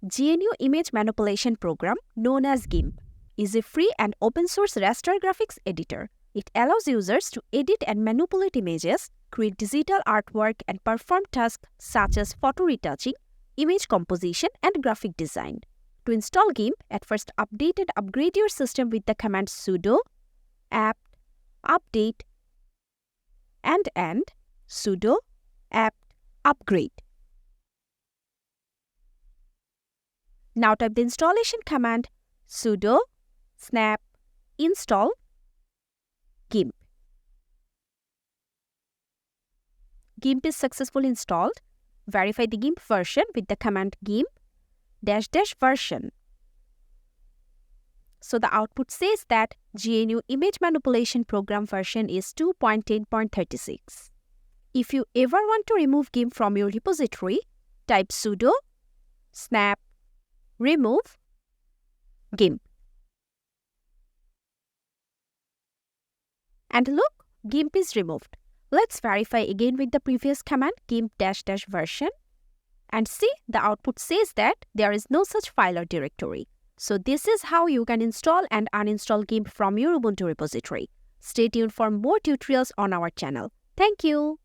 GNU Image Manipulation Program, known as GIMP, is a free and open-source raster graphics editor. It allows users to edit and manipulate images, create digital artwork, and perform tasks such as photo retouching, image composition, and graphic design. To install GIMP, at first update and upgrade your system with the command sudo apt update and sudo apt upgrade. Now type the installation command sudo snap install GIMP. GIMP is successfully installed. Verify the GIMP version with the command GIMP --version. So the output says that GNU Image Manipulation Program version is 2.10.36. If you ever want to remove GIMP from your repository, type sudo snap remove GIMP. And look, GIMP is removed. Let's verify again with the previous command GIMP --version. And see, the output says that there is no such file or directory. So this is how you can install and uninstall GIMP from your Ubuntu repository. Stay tuned for more tutorials on our channel. Thank you.